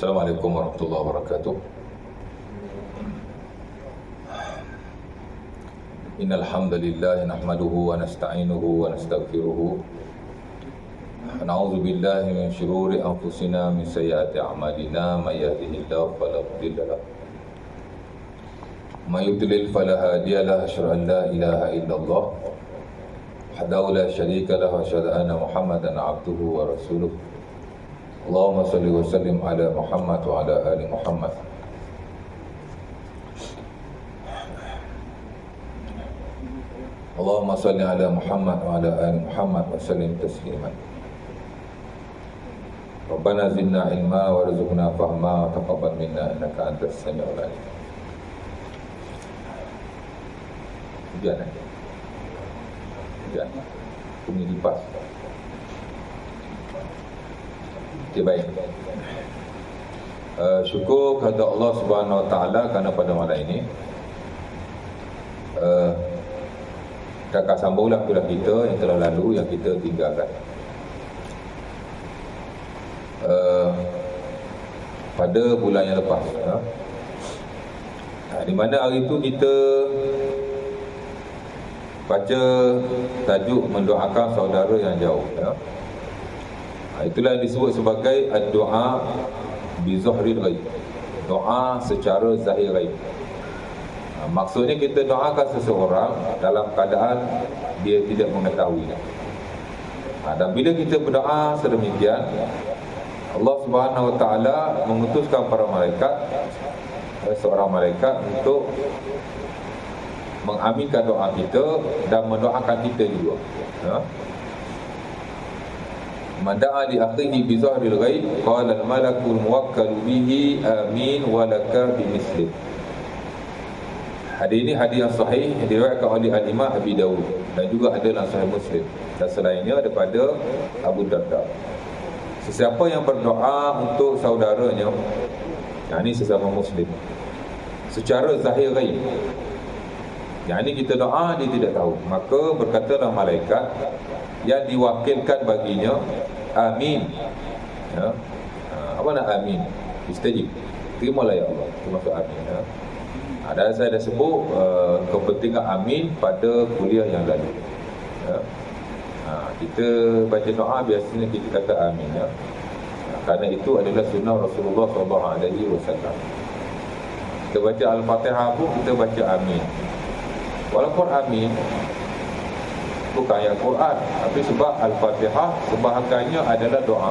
Assalamualaikum warahmatullahi wabarakatuh. Innal hamdalillah nahmaduhu wa nasta'inuhu wa nastaghfiruhu. Na'udzu billahi min shururi anfusina min sayyiati a'malina may yahdihillahu fala mudilla lahu wa may yudlil fala hadiya lahu. Asyhadu an la ilaha illallah wahdahu la syarika lahu wa asyhadu anna Muhammadan 'abduhu wa rasuluh. Allahumma salli wa sallim ala Muhammad wa ala ali Muhammad. Allahumma salli ala Muhammad wa ala ali Muhammad wa sallim tasliman. Rabbana zidna ilma warzuqna fahma wa taqabbal minna innaka antas samiul alim. Hujan. Ini lipas. Okay, baik. Syukur kepada Allah Subhanahu Wa Taala kerana pada malam ini kita akan sambunglah kuliah kita yang telah lalu, yang kita tinggalkan. Pada bulan yang lepas, di mana hari itu kita baca tajuk mendoakan saudara yang jauh. Itulah yang disebut sebagai doa bi zahril ghaib, doa secara zahir ghaib. Maksudnya kita doakan seseorang dalam keadaan dia tidak mengetahui. Dan bila kita berdoa sedemikian, Allah Subhanahu Wa Taala mengutuskan para malaikat, seorang malaikat untuk mengaminkan doa kita dan mendoakan kita juga. Man da'a li akhihi bi zahril ghaib qala al malakul muwakkal bihi amin wa laka bi misli. Hadis ini hadis yang sahih yang diriwayatkan oleh Al-Imam Abi Dawud dan juga ada dalam Sahih Muslim, dan selainnya daripada Abu Darda. Sesiapa yang berdoa untuk saudaranya, yang ini sesama muslim, secara zahir ghaib, yang ini kita doa dia tidak tahu, maka berkatalah malaikat yang diwakilkan baginya, amin. Apa nak amin? Istajib. Terimalah ya Allah. Itu maksud amin. Dan saya dah sebut kepentingan amin pada kuliah yang lalu. Kita baca doa biasanya kita kata amin. Kerana itu adalah sunnah Rasulullah SAW. Kita baca Al-Fatihah pun kita baca amin. Walaupun amin bukan ayat Quran, tapi sebab Al-Fatihah sebahagiannya adalah doa.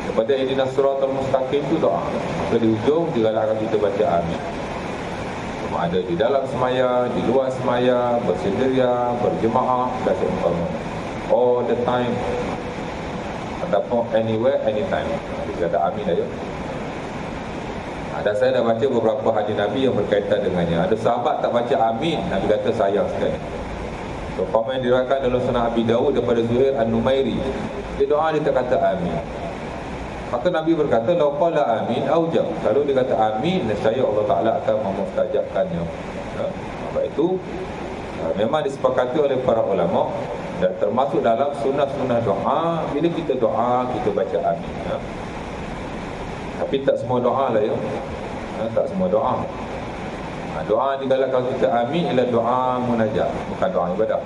Daripada ihdinas siratal mustaqim itu doa. Maka di ujung digalakkan kita baca amin. Sama ada di dalam semaya, di luar semaya, bersendirian, berjemaah dan seumpamanya. All the time ataupun anywhere, anytime. Kita kata amin aja. Dan saya dah baca beberapa hadis Nabi yang berkaitan dengannya. Ada sahabat tak baca amin, Nabi kata sayang sekali. Komen diriwayatkan dalam Sunan Abi Dawud daripada Zuhair An-Numairi, dia doa dia tak kata amin. Maka Nabi berkata, "Lau qala amin aujab." Kalau dia kata amin, nescaya Allah Taala akan memustajabkannya. Sebab itu memang disepakati oleh para ulama dan termasuk dalam sunnah-sunnah doa, bila kita doa kita baca amin. Tapi tak semua doa lah ya. Tak semua doa. Doa digalakkan kita amin ialah doa munajat, bukan doa ibadah.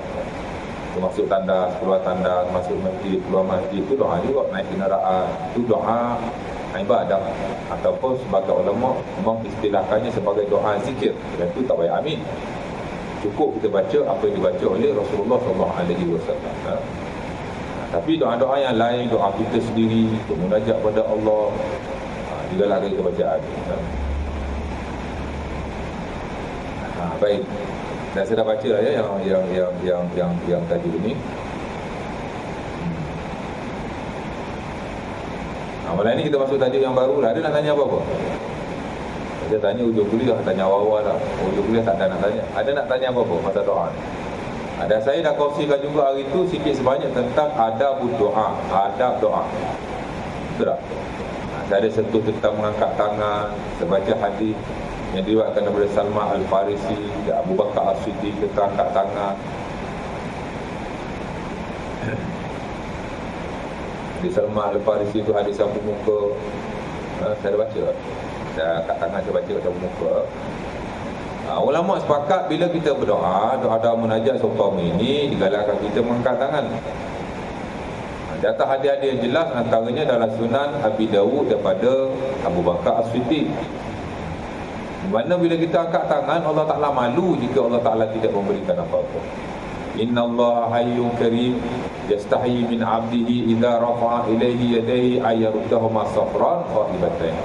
Masuk tandas, keluar tandas, masuk masjid, keluar masjid, itu doa juga. Naik kenderaan, itu doa ibadah. Ataupun sebagai ulama mengistilahkannya sebagai doa zikir, dan itu tak payah amin. Cukup kita baca apa yang dibaca oleh Rasulullah SAW. Tapi doa-doa yang lain, doa kita sendiri, munajat pada Allah, digalakkan kita baca amin. Baik. Dan saya dah baca lah ya yang tadi ini. Malam ini kita masuk tajuk yang baru lah. Ada nak tanya apa-apa? Saya tanya ujung kuliah, tanya awal-awal lah. Ujung kuliah tak ada nak tanya. Ada nak tanya apa-apa pasal doa ni? Dan saya dah kongsikan juga hari itu sikit sebanyak tentang adab doa. Adab doa. Betul tak? Saya ada sentuh tentang mengangkat tangan, sebaca hadis yang diriwayatkan daripada Salman Al-Farisi dan Abu Bakar As-Siddiq tentang angkat tangan. Di Salman Al-Farisi itu hadis sapu muka. Saya dah baca. Saya kat tangan saya baca kat muka. Ulama sepakat bila kita berdoa, doa-doa munajat serta ini digalakkan kita mengangkat tangan. Di atas hadis-hadis yang jelas antaranya dalam Sunan Abi Dawud daripada Abu Bakar As-Siddiq. Di mana bila kita angkat tangan, Allah Ta'ala malu jika Allah Ta'ala tidak memberikan apa-apa. Inna Allah hayyun karim yastahi min abdihi idza rafa'a ilaihi yadayhi ayyaruddahuma safran qa'ibatain.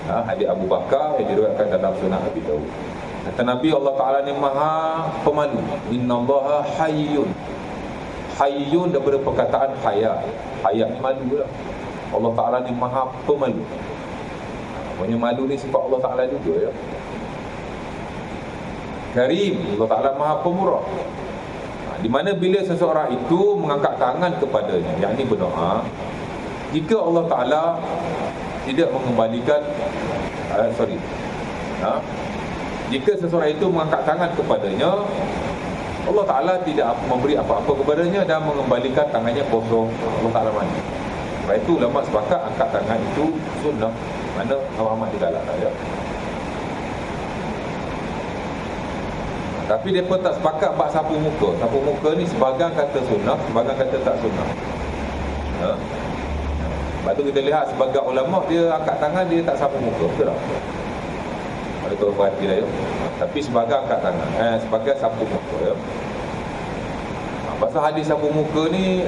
Hadis Abu Bakar yang diriwayatkan dalam Sunan Abi Dawud. Kata Nabi, Allah Ta'ala ni maha pemalu. Inna Allah hayyun. Hayyun daripada perkataan haya. Haya ni malu lah. Allah Ta'ala ni maha pemalu. Maksudnya malu ni sifat Allah Ta'ala juga ya. Karim, Allah Ta'ala maha pemurah. Di mana bila seseorang itu mengangkat tangan kepadanya, yakni berdoa, jika Allah Ta'ala tidak mengembalikan jika seseorang itu mengangkat tangan kepadanya, Allah Ta'ala tidak memberi apa-apa kepadanya dan mengembalikan tangannya kosong. Allah Ta'ala mana? Sebab itu ulama sepakat angkat tangan itu sunnah. Mana Muhammad digalakkan ya. Tapi mereka tak sepakat bab sapu muka. Sapu muka ni sebahagian kata sunnah, sebahagian kata tak sunnah. Lepas tu kita lihat sebagai ulama, dia angkat tangan, dia tak sapu muka. Betul tak? Ada tu perhati lah ya. Tapi sebagai angkat tangan, sebagai sapu muka ya. Pasal hadis sapu muka ni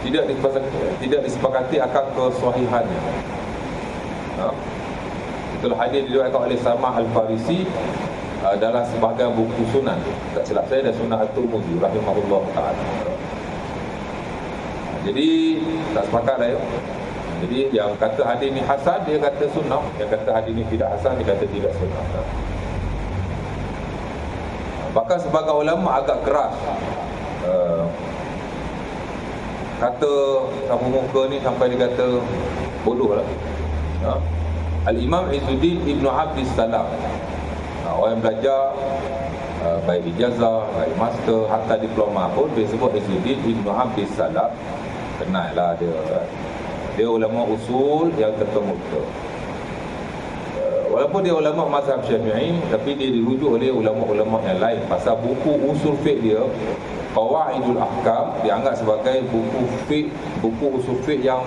tidak disepakati akan kesahihannya. Itulah hadis diriwayatkan oleh Salman Al-Farisi dalam sebahagian buku sunan. Tak silap saya dan Sunan At-Tirmidzi rahimahullah ta'ala. Jadi tak sepakat lah ya. Jadi yang kata hadis ni hasan, dia kata sunnah. Yang kata hadis ni tidak hasan, dia kata tidak sunnah. Bahkan sebagai ulama agak keras kata sapu muka ni sampai dia kata bodoh lah. Al-Imam Izzuddin Ibn Abdis Salam, orang yang belajar baik ijazah, baik master, hatta diploma pun dia sebut Izzuddin Ibn Abdis Salam. Kenal lah dia ulama usul yang terkemuka. Walaupun dia ulama mazhab Syafi'i, tapi dia dirujuk oleh ulama-ulama yang lain. Pasal buku usul fiqh dia, Qawaidul Ahkam, dianggap sebagai buku usul fiqh yang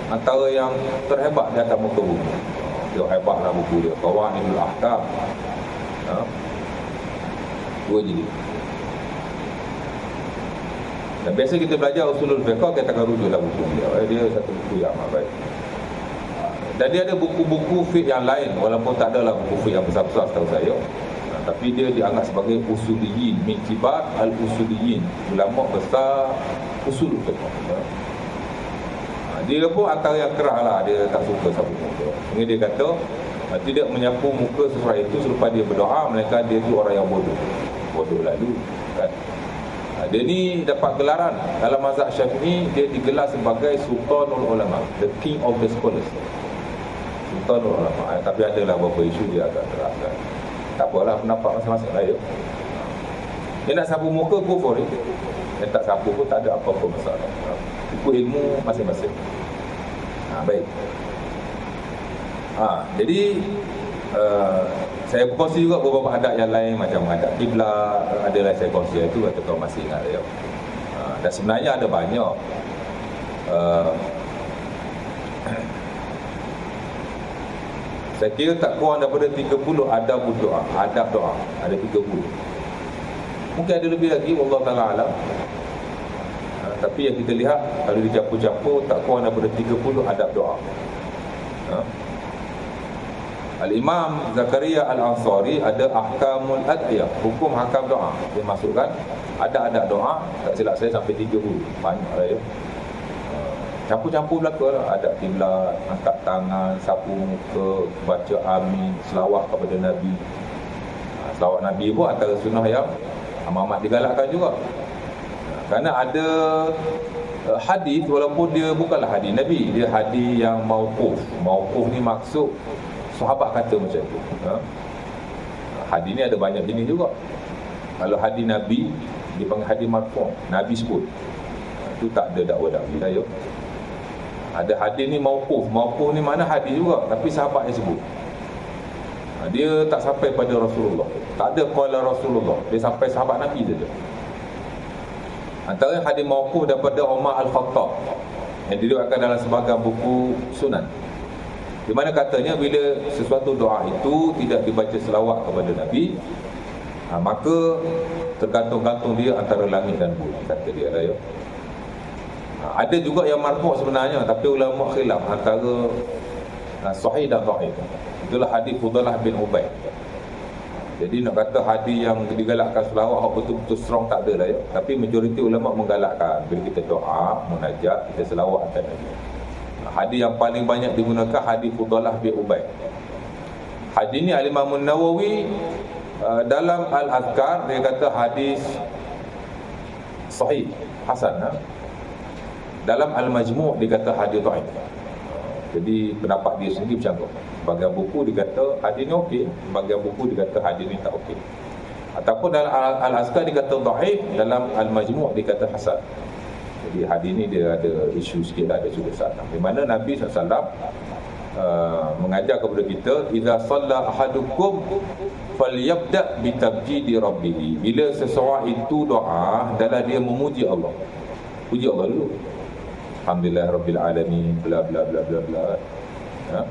antara yang terhebat di atas muka bumi. Dia hebatlah buku dia, Qawaidul Ahkam. Dua jilid. Dan biasa kita belajar usulul fiqh, kita akan rujuklah buku dia. Dia satu buku yang amat baik. Dan dia ada buku-buku fiqh yang lain, walaupun tak adalah buku fiqh yang besar-besar setahu saya. Tapi dia dianggap sebagai usuliyin, min kibar al-usuliyin, ulama besar usul fiqh. Dia pun antara yang kerah lah, dia tak suka sapu muka. Dia kata tidak menyapu muka seseorang itu selepas dia berdoa, melainkan dia tu orang yang bodoh lalu kan. Dia ni dapat gelaran dalam mazhab Syafi'i, dia digelar sebagai Sultanul Ulama, the King of the Scholars. Sultanul Ulama. Tapi adalah beberapa isu dia agak keras kan. Tak apalah, pendapat masing-masing lah ya. Dia nak sapu muka, go for it. Dia tak sapu pun tak ada apa-apa masalah. Ikut ilmu masing-masing. Baik. Jadi saya berkongsi juga beberapa adab yang lain, macam adab kiblat, adalah saya kongsi itu, atau kau masih ingat ya. Dan sebenarnya ada banyak. Saya kira tak kurang daripada 30 adab doa. Adab doa ada 30. Mungkin ada lebih lagi, wallahu ta'ala alam. Tapi yang kita lihat, kalau dicampur-campur, tak kurang daripada 30 adab doa. Al-Imam Zakaria Al-Ansari ada ahkamul ad'iyah, hukum hakam doa. Dia masukkan ada adab doa, tak silap saya sampai 30. Banyak lah ya. Campur-campur belaka lah. Adab kiblat, angkat tangan, sapu muka, baca amin, selawat kepada Nabi. Selawat Nabi pun antara sunnah yang amat digalakkan juga. Kerana ada hadis, walaupun dia bukanlah hadis Nabi, dia hadis yang mauquf. Mauquf ni maksud sahabat kata macam tu. Hadis ni ada banyak jenis juga. Kalau hadis Nabi dipanggil hadis marfu', Nabi sebut. Itu tak ada dakwa Nabi lah ya. Ada hadis ni mauquf. Mauquf ni mana hadis juga, tapi sahabat yang sebut. Dia tak sampai pada Rasulullah. Tak ada qala Rasulullah. Dia sampai sahabat Nabi saja. Antara hadis mauquf daripada Umar Al-Khattab yang diriwayatkan dalam sebahagian buku Sunan, di mana katanya bila sesuatu doa itu tidak dibaca selawat kepada Nabi, maka tergantung-gantung dia antara langit dan bumi, kata dia lah ya. Ada juga yang marfu' sebenarnya, tapi ulama khilaf antara sahih dan dhaif. Itulah hadis Fudalah bin Ubaid. Jadi nak kata hadis yang digalakkan selawat betul-betul strong tak ada lah ya. Tapi majoriti ulama menggalakkan bila kita doa, munajat, kita selawat atas Nabi. Hadis yang paling banyak digunakan hadis Fudalah bin Ubaid. Hadis ni Al-Imam An-Nawawi dalam Al-Adhkar dia kata hadis sahih, hasan. Dalam Al-Majmu' dia kata hadis dhaif. Jadi pendapat dia sendiri macam tu. Bahagian buku dia kata hadis ni okey, bahagian buku dia kata hadis ni tak okey. Ataupun dalam Al-Azkar dia kata dhaif, dalam Al-Majmu' dia kata hasan. Jadi hadis ni dia ada isu sikit lah, ada sudut sana. Di mana Nabi SAW mengajar kepada kita, idza shalla ahadukum falyabda bi tabjidi rabbih. Bila seseorang itu doa, adalah dia memuji Allah. Puji Allah dulu. Alhamdulillah rabbil alamin, bla bla bla bla bla. Ya.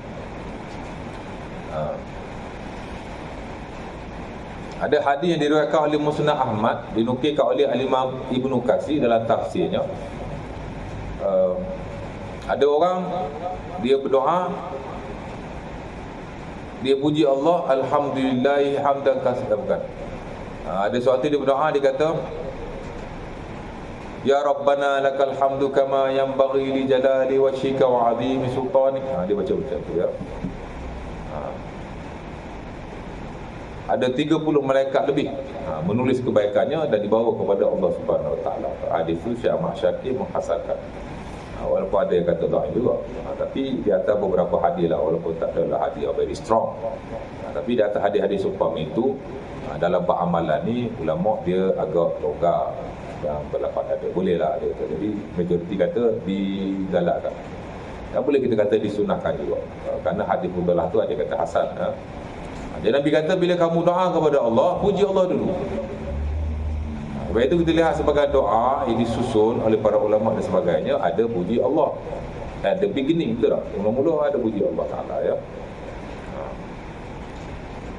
Ada hadis yang diriwayatkan oleh Musnad Ahmad, dinukilkan oleh Al-Imam Ibnu Katsir dalam tafsirnya. Ada orang dia berdoa, dia puji Allah, alhamdulillah hamdan katsiran. Ada suatu dia berdoa, dia kata, ya Rabbana lakal hamdu kama yanbaghi li jalali wajhika wa 'azimi sultanik. Dia baca macam tu ya. Ada 30 malaikat lebih menulis kebaikannya dan dibawa kepada Allah Subhanahu Wa Taala. Hadis itu Syekh Ahmad Syakir menghasankan. Walaupun ada yang kata dhaif juga, tapi di atas beberapa hadis lah, walaupun tak adalah hadis yang very strong. Tapi di atas hadis-hadis umpama itu, dalam bab amalan ni ulama dia agak longgar yang berlapan ada. Boleh lah dia. Jadi majoriti kata digalakkan. Dan boleh kita kata disunahkan juga. Kerana hadis Fudalah tu ada kata hasan. Jadi Nabi kata bila kamu doa kepada Allah, puji Allah dulu. Sebab itu kita lihat sebagai doa yang disusun oleh para ulama dan sebagainya, ada puji Allah. At the beginning, betul tak? Mula-mula ada puji Allah Ta'ala ya.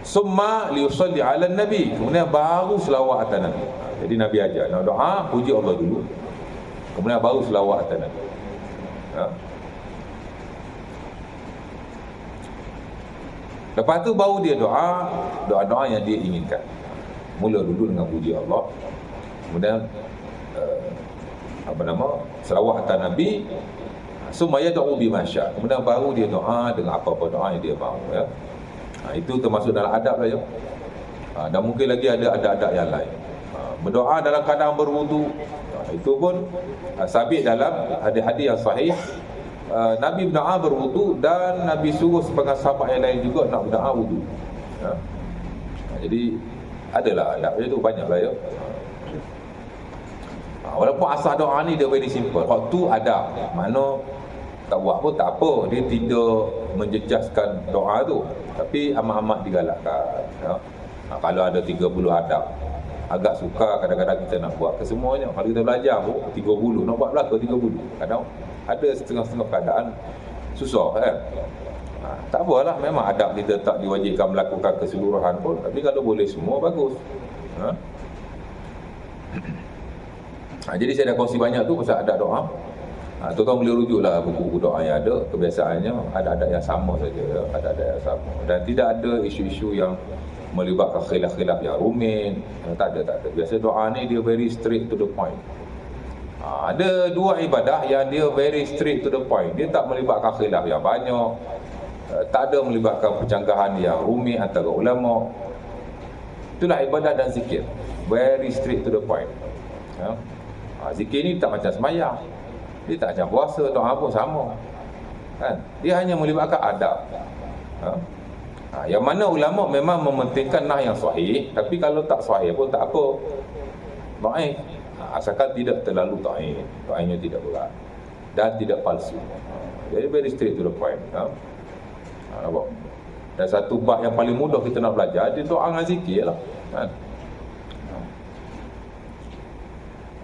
Summa liyusalli ala Nabi, kemudian baru selawat atas Nabi. Jadi Nabi ajar nak doa, puji Allah dulu, kemudian baru selawat atas Nabi. Lepas tu baru dia doa-doa yang dia inginkan. Mula dulu dengan puji Allah, kemudian selawat atas Nabi, sumaya doa bima syaa, kemudian baru dia doa dengan apa-apa doa yang dia mahu ya. Itu termasuk dalam adab lah ya. Dan mungkin lagi ada adab-adab yang lain. Berdoa dalam keadaan berwudu, itu pun sabit dalam hadis-hadis yang sahih. Nabi berdoa berwudu dan Nabi suruh sebagai sahabat yang lain juga nak berdoa wudu. Jadi adalah adabnya tu, banyak lah ya. Walaupun asal doa ni dia very simple. Waktu adab, mana tak buat pun tak apa, dia tidak menjejaskan doa tu, tapi amat-amat digalakkan ya. Kalau ada 30 adab, agak suka kadang-kadang kita nak buat kesemuanya. Kalau kita belajar pun 30, nak buat belaka 30. Kadang ada setengah-setengah keadaan susah kan. Tak apalah, memang adab kita tak diwajibkan melakukan keseluruhan pun, tapi kalau boleh semua bagus. Jadi saya dah kongsi banyak tu pasal adab doa. Tuan-tuan boleh rujuklah buku-buku doa yang ada. Kebiasaannya ada adab yang sama saja, ada adab yang sama, dan tidak ada isu-isu yang melibatkan khilaf-khilaf yang rumit. Tak ada. Biasa doa ni dia very straight to the point. Ada dua ibadah yang dia very straight to the point. Dia tak melibatkan khilaf yang banyak, tak ada melibatkan percanggahan yang rumit antara ulama. Itulah ibadah dan zikir, very straight to the point ya. Zikir ni tak macam sembahyang, dia tak macam puasa, doa pun sama kan? Dia hanya melibatkan adab yang mana ulama memang mementingkan nah yang sahih, tapi kalau tak sahih pun tak apa, baik, asalkan tidak terlalu dhaif, dhaifnya tidak berat. dan tidak palsu. Jadi very straight to the point. Nampak? Dan satu bab yang paling mudah kita nak belajar, dia doa dengan zikir lah.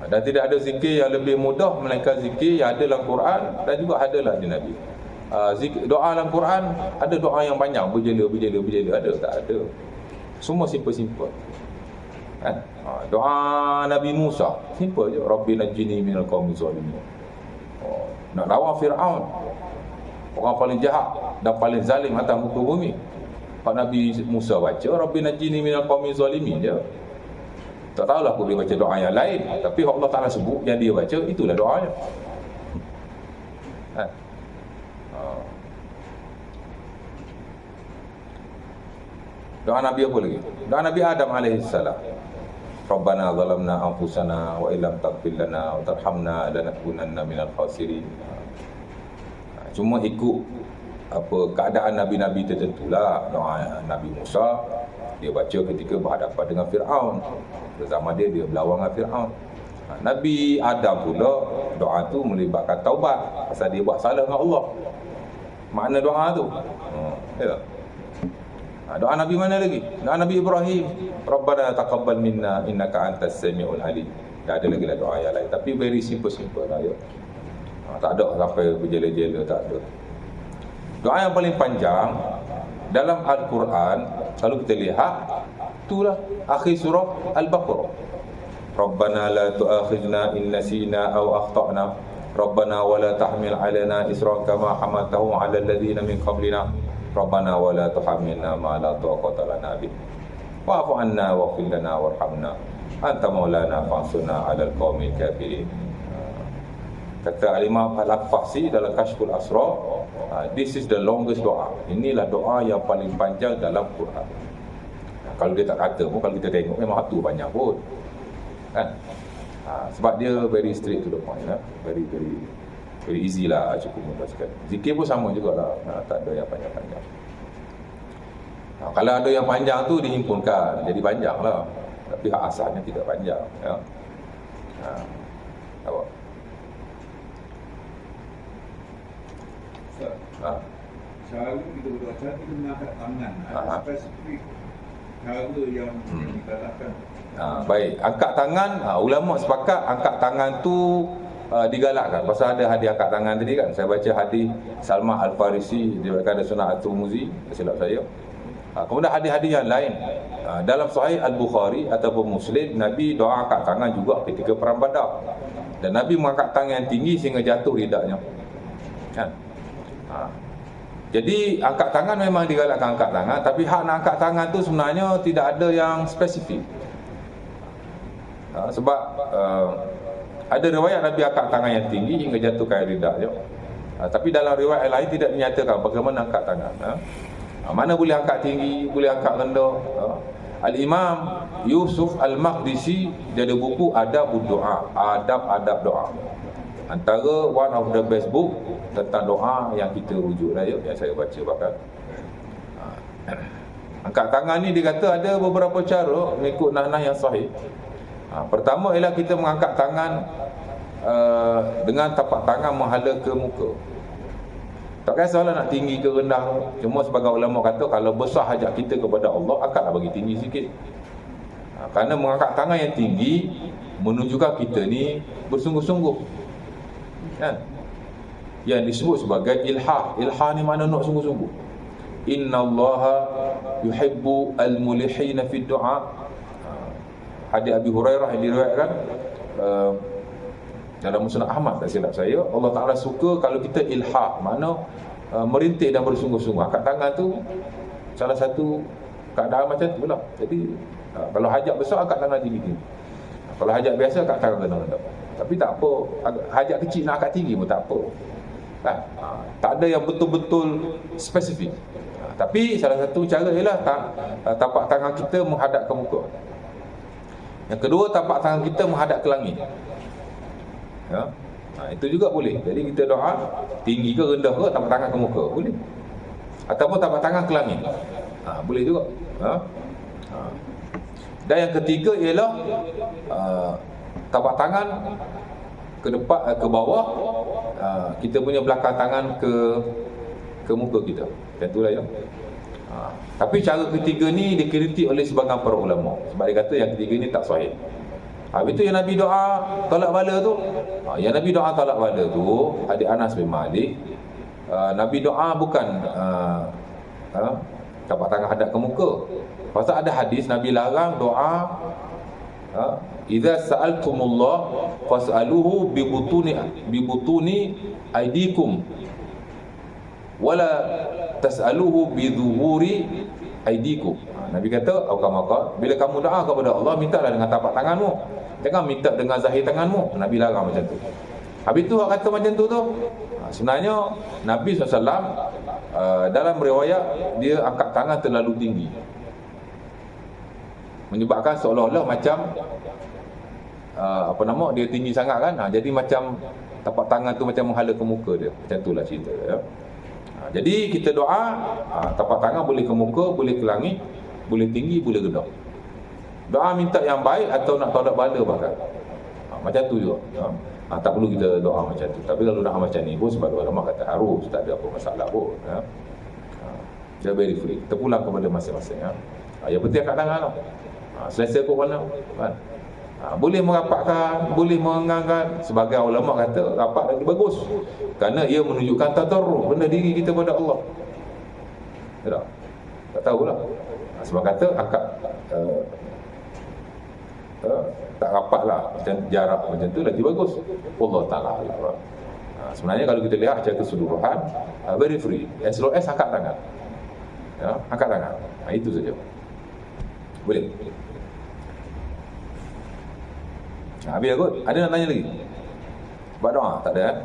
Dan tidak ada zikir yang lebih mudah melainkan zikir yang ada dalam Quran dan juga ada dalam Nabi. Doa dalam Quran ada doa yang panjang, berjela, ada tak ada. Semua simple-simple. Doa Nabi Musa simple je, Rabbi najini minal qaumi zalimin. Nak lawan Firaun, orang paling jahat dan paling zalim atas muka bumi. Pak Nabi Musa baca Rabbi najini minal qaumi zalimin je. Tak tahulah aku boleh baca doa yang lain, tapi Allah Ta'ala sebut yang dia baca, itulah doanya. Doa Nabi apa lagi? Doa Nabi Adam alaihissalam. Rabbana zalamna anfusana wa illam taghfir lana wa tarhamna lanakunanna minal khasirin. Cuma ikut apa keadaan nabi-nabi tertentulah. Doa Nabi Musa dia baca ketika berhadapan dengan Firaun. Zaman dia berlawan dengan Firaun. Nabi Adam pula doa tu melibatkan taubat pasal dia buat salah dengan Allah. Makna doa tu. Ya. Doa Nabi mana lagi? Doa Nabi Ibrahim, Rabbana taqabbal minna innaka antas samiul alim. Tak ada lagi lah doa yang lain, tapi very simple lah ya. Tak ada sampai berjela-jela, tak ada. Doa yang paling panjang dalam Al-Quran, kalau kita lihat, itulah akhir surah Al-Baqarah. Rabbana la tu'akhidna in nasina aw akhtana. Rabbana wa la tahmil 'alaina isran kama hamaltahu 'ala alladhina min qablina. Rabbana wa la tuhammilna ma la taqata lana bih. Wa'fu 'anna waghfir lana warhamna. Anta maulana fansurna 'alal qaumil kafirin. Kata Al-Imam Al-Aqfasi dalam Kashful Asra, this is the longest doa. Inilah doa yang paling panjang dalam Quran. Kalau dia tak kata pun, kalau kita tengok memang tu banyak pun. Kan? Sebab dia very straight to the point. Very easy lah, cukup mudah sekali. Zikir pun sama jugalah, tak ada yang panjang-panjang. Kalau ada yang panjang tu dihimpunkan, jadi panjang lah. Tapi hak asalnya tidak panjang. Ya. Apa? Cara kita berdoa, cara kita mengangkat tangan, ada spesifik cara yang dikatakan. Baik, angkat tangan, ulama sepakat angkat tangan tu digalakkan. Pasal ada hadis angkat tangan tadi kan. Saya baca hadis Salman Al-Farisi diriwayatkan dari Sunan At-Tirmizi, silap saya. Kemudian hadis-hadis yang lain dalam Sahih Al-Bukhari ataupun Muslim, Nabi doa angkat tangan juga ketika perang Badar. Dan Nabi mengangkat tangan yang tinggi sehingga jatuh lidahnya. Kan? Jadi angkat tangan memang digalakkan angkat tangan, tapi hak nak angkat tangan tu sebenarnya tidak ada yang spesifik. Sebab ada riwayat Nabi angkat tangan yang tinggi hingga jatuhkan lidahnya. Tapi dalam riwayat lain tidak dinyatakan bagaimana angkat tangan. Mana boleh angkat tinggi, boleh angkat rendah. Al-Imam Yusuf Al-Maqdisi dia ada buku Adabud Doa, adab-adab doa. Antara one of the best book tentang doa yang kita rujuk lah ya, yang saya baca bahkan. Angkat tangan ni dia kata ada beberapa cara mengikut nah-nah yang sahih. Pertama ialah kita mengangkat tangan dengan tapak tangan menghala ke muka. Tak kisahlah nak tinggi ke rendah. Cuma sebagai ulama kata kalau besar hajat kita kepada Allah, angkatlah bagi tinggi sikit. Kerana mengangkat tangan yang tinggi menunjukkan kita ni bersungguh-sungguh. Kan? Yang disebut sebagai ilha. Ilha ni mana nak sungguh-sungguh. Innallaha yuhibbu al-mulihina fi du'a. Hadis Abi Hurairah yang diriwayatkan dalam Musnad Ahmad, tak silap saya, Allah Ta'ala suka kalau kita ilha, mana merintih dan bersungguh-sungguh. Angkat tangan tu salah satu keadaan macam tu lah. Jadi kalau hajat besar, angkat tangan tinggi-tinggi. Kalau hajat biasa, angkat tangan rendah-rendah. Tapi tak apa, hajat kecil nak angkat tinggi pun tak apa. Kan? Tak ada yang betul-betul spesifik. Tapi salah satu cara ialah tapak tangan kita menghadap ke muka. Yang kedua, tapak tangan kita menghadap ke langit. Ya? Itu juga boleh. Jadi kita doa tinggi ke rendah ke, tapak tangan ke muka boleh. Ataupun tapak tangan ke langit. Boleh juga. Dan yang ketiga ialah tapak tangan ke depan, ke bawah, kita punya belakang tangan ke muka kita. Macam itulah ya. Tapi cara ketiga ni dikritik oleh sebahagian para ulama. Sebab dia kata yang ketiga ni tak sahih. Habis tu yang Nabi doa tolak bala tu, yang Nabi doa tolak bala tu, adik Anas bin Malik, Nabi doa bukan tapak tangan hadap ke muka. Pasal ada hadis Nabi larang doa idza sa'altumullah fas'aluhu bi butuni aydikum wala tas'aluhu bi dhuhuri aydikum. Nabi kata, bila kamu doa kepada Allah, mintalah dengan tapak tanganmu, jangan minta dengan zahir tanganmu. Nabi larang macam tu. Habis tu kata macam tu sebenarnya Nabi SAW dalam riwayat dia angkat tangan terlalu tinggi, menyebabkan seolah-olah macam dia tinggi sangat kan, jadi macam tapak tangan tu macam menghala ke muka dia. Macam itulah cerita ya. Jadi kita doa, tapak tangan boleh ke muka, boleh ke langit, boleh tinggi, boleh rendah. Doa minta yang baik atau nak tolak bala bahkan, macam tu juga tak perlu kita doa macam tu. Tapi kalau doa macam ni pun sebab ulama kata harus, tak ada apa masalah pun ya. Dia very free, kita pulang kepada masing-masing ya. Yang penting angkat tangan lah. Selesa pun mana kan? Boleh merapatkan, boleh mengangkat. Sebagai ulama kata rapat lagi bagus, kerana ia menunjukkan tadarruh, benda diri kita pada Allah. Tak tahulah. Sebab kata angkat tak rapat lah, macam jarak macam tu lagi bagus. Allah Ta'ala alam. Sebenarnya kalau kita lihat secara keseluruhan, very free, as long as angkat tangan ya, angkat tangan, itu saja boleh. Habis kot. Ada nak tanya lagi? Sebab doa? Tak ada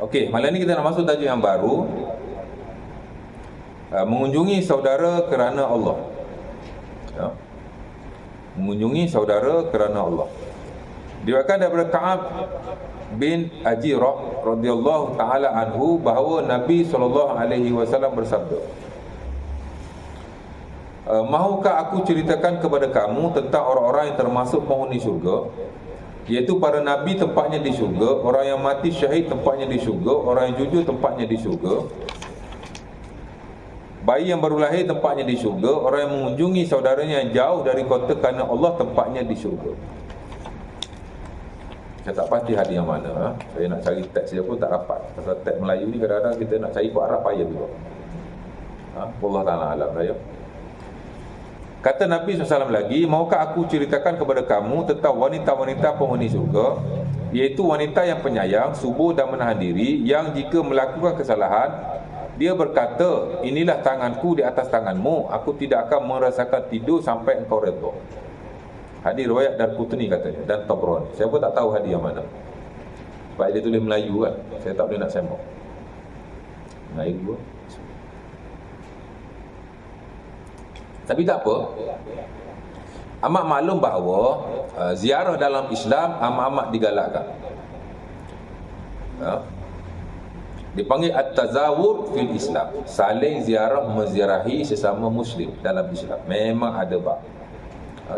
Okey, malam ni kita nak masuk tajuk yang baru, mengunjungi saudara kerana Allah ya. Mengunjungi saudara kerana Allah. Diriwayatkan daripada Ka'ab bin Ajirah radhiyallahu taala anhu bahawa Nabi SAW bersabda, mahukah aku ceritakan kepada kamu tentang orang-orang yang termasuk penghuni syurga, iaitu para nabi tempatnya di syurga, orang yang mati syahid tempatnya di syurga, orang yang jujur tempatnya di syurga, bayi yang baru lahir tempatnya di syurga, orang yang mengunjungi saudaranya yang jauh dari kota kerana Allah tempatnya di syurga. Saya tak pasti hadis yang mana. Saya nak cari teks dia pun tak dapat. Pasal teks Melayu ni kadang-kadang kita nak cari buat Arab payah juga. Allah Ta'ala alam ya. Kata Nabi SAW lagi, maukah aku ceritakan kepada kamu tentang wanita-wanita penghuni syurga, iaitu wanita yang penyayang, subur dan menahan diri, yang jika melakukan kesalahan, dia berkata, inilah tanganku di atas tanganmu, aku tidak akan merasakan tidur sampai engkau redha. Hadis riwayat Darqutni katanya, dan Tabrani. Saya pun tak tahu hadis yang mana, sebab dia tulis Melayu kan, saya tak boleh nak sembang Melayu pun. Tapi tak apa, amat maklum bahawa ziarah dalam Islam amat-amat digalakkan ya. Dipanggil at-tazawur fil Islam, saling ziarah menziarahi sesama Muslim dalam Islam. Memang ada bab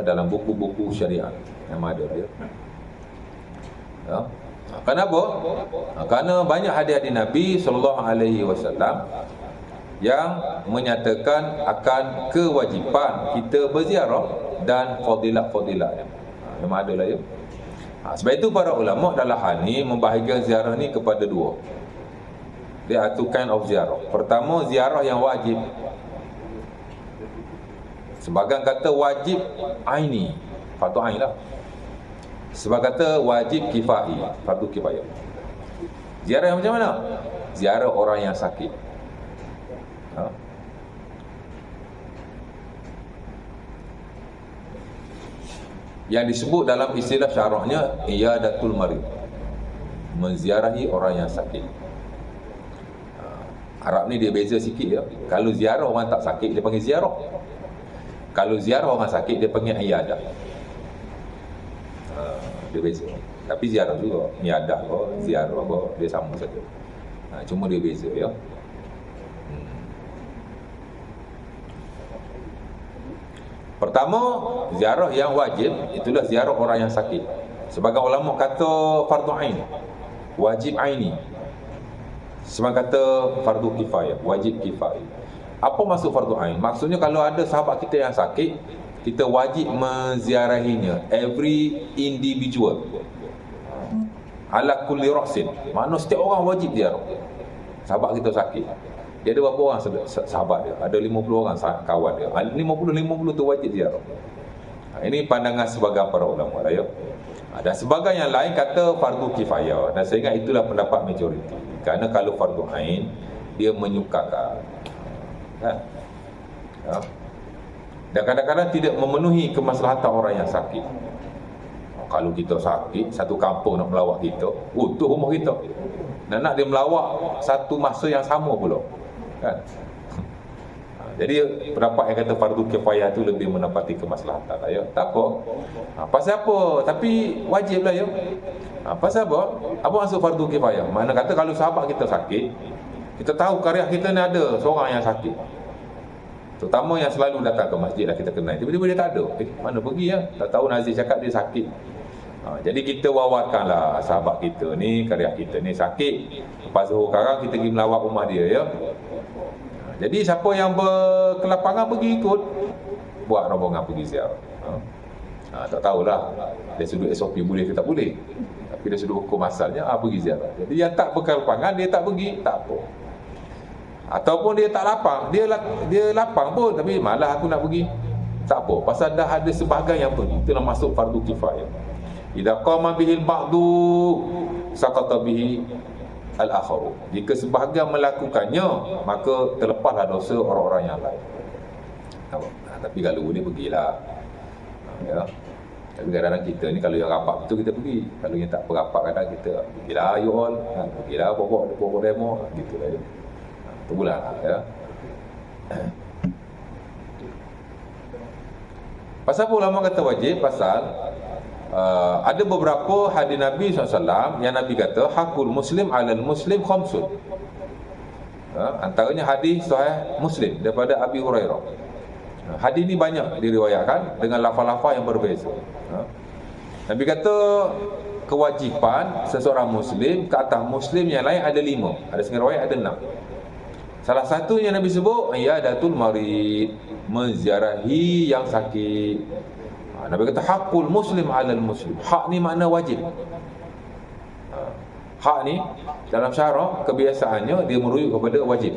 dalam buku-buku syariat, memang ada dia ya. Kenapa? Kerana banyak hadis-hadis Nabi SAW yang menyatakan akan kewajipan kita berziarah dan fadilat-fadilatnya. Memang ada lah ya. Sebab itu para ulama dalam hal ni membahagikan ziarah ni kepada dua. There are two kind of ziarah. Pertama, ziarah yang wajib. Sebagian kata wajib aini, fardu ain lah. Sebagian kata wajib kifai, fardu kifayah. Ziarah yang macam mana? Ziarah orang yang sakit. Yang disebut dalam istilah syaraknya iyadatul marid, menziarahi orang yang sakit. Arab ni dia beza sikit ya. Kalau ziarah orang tak sakit dia panggil ziarah. Kalau ziarah orang sakit dia panggil iyadah. Dia beza. Tapi ziarah juga, iyadah ke ziarah ke, dia sama saja. Cuma dia beza ya. Pertama, ziarah yang wajib itulah ziarah orang yang sakit. Sebagai ulama kata fardu ain, wajib aini. Sebagai kata fardu kifayah, wajib kifayah. Apa maksud fardu ain? Maksudnya kalau ada sahabat kita yang sakit, kita wajib menziarahinya, every individual. Ala kulli ra'sin. Maknanya setiap orang wajib ziarah. Sahabat kita sakit. Dia ada berapa orang sahabat dia? Ada 50 orang kawan dia. 50 tu wajib ziarah. Ini pandangan sebagai para ulama lah ya. Dan sebagai yang lain kata fardu kifayah. Dan saya ingat itulah pendapat majoriti. Kerana kalau fardu ain dia menyukakan. Kan? Ya. Dan kadang-kadang tidak memenuhi kemaslahatan orang yang sakit. Kalau kita sakit, satu kampung nak melawat kita, tu rumah kita. Dan nak dia melawat satu masa yang sama pula. Kan? Jadi pendapat yang kata fardu kifayah tu lebih menepati kemaslahatan lah ya. Tak apa. Pasal apa? Tapi wajib lah ya. Pasal apa? Apa maksud fardu kifayah? Mana kata kalau sahabat kita sakit, kita tahu karya kita ni ada seorang yang sakit. Terutama yang selalu datang ke masjid lah kita kenal. Tiba-tiba dia tak ada. Mana pergi ya? Tak tahu Nazir cakap dia sakit. Jadi kita wawarkanlah sahabat kita ni, karya kita ni sakit. Lepas Zuhur sekarang kita pergi melawat rumah dia ya. Jadi siapa yang berkelapangan pergi ikut, buat rombongan pergi ziarah. Tak tahulah dari sudut SOP boleh ke tak boleh. Tapi dari sudut hukum asalnya pergi ziarah. Jadi yang tak berkelapangan dia tak pergi, tak apa. Ataupun dia tak lapang, dia lapang pun tapi malah aku nak pergi. Tak apa, pasal dah ada sebahagian yang pergi. Itulah masuk fardu kifayah. Idza qama bihil ba'du saqata bihi al-akharu. Jika sebahagian melakukannya, maka terlepaslah dosa orang-orang yang lain. Tapi kalau boleh pergilah. Ya. Tapi kadang-kadang kita ni kalau yang rapat betul kita pergi. Kalau yang tak berapat kadang kita pergilah you all, pergilah bawa demo gitulah ya. Tu pula ya. Pasal apa ulama kata wajib? Pasal ada beberapa hadis Nabi SAW yang Nabi kata hakul muslim alal muslim khamsun. Antaranya hadis sahih Muslim daripada Abi Hurairah. Hadis ni banyak diriwayatkan dengan lafaz-lafaz yang berbeza. Nabi kata kewajipan seseorang muslim ke atas muslim yang lain ada 5. Ada setengah riwayat ada 6. Salah satunya Nabi sebut iyadatul marid, menziarahi yang sakit. Nabi kata hakul muslim alal muslim. Hak ni makna wajib. Hak ni dalam syarak kebiasaannya dia merujuk kepada wajib.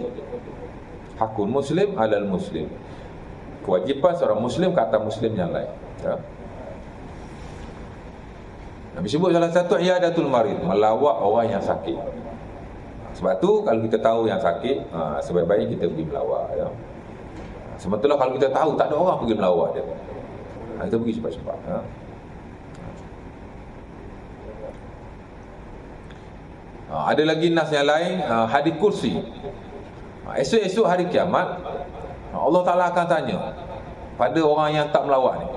Hakul muslim alal muslim. Kewajipan seorang muslim ke atas muslim yang lain. Ya. Nabi sebut salah satu iyadatul marid, melawat orang yang sakit. Sebab tu kalau kita tahu yang sakit, sebaik-baiknya kita pergi melawat ya. Sementara kalau kita tahu tak ada orang pergi melawat dia, kita pergi cepat-cepat ya. Ada lagi nas yang lain, hadis kursi. Esok-esok hari kiamat Allah Ta'ala akan tanya pada orang yang tak melawat ni.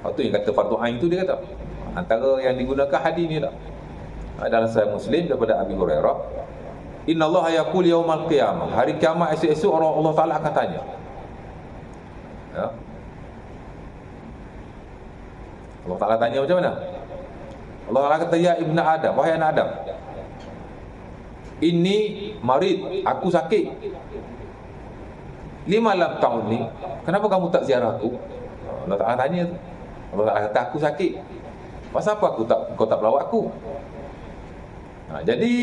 Lepas tu yang kata fardu ain tu dia kata, antara yang digunakan hadis ni lah. Dalam Sahih Muslim daripada Abi Hurairah, Inna Allah yaqul yaumal qiyamah. Hari kiamat esok-esok Allah Ta'ala akan tanya ya. Allah Ta'ala tanya macam mana? Allah Ta'ala kata ya ibna Adam, wahai anak Adam, ini marid, aku sakit. 5 tahun ni, kenapa kamu tak ziarah aku? Allah Ta'ala tanya tu. Allah Ta'ala kata aku sakit. Pasal apa kau tak melawat aku? Jadi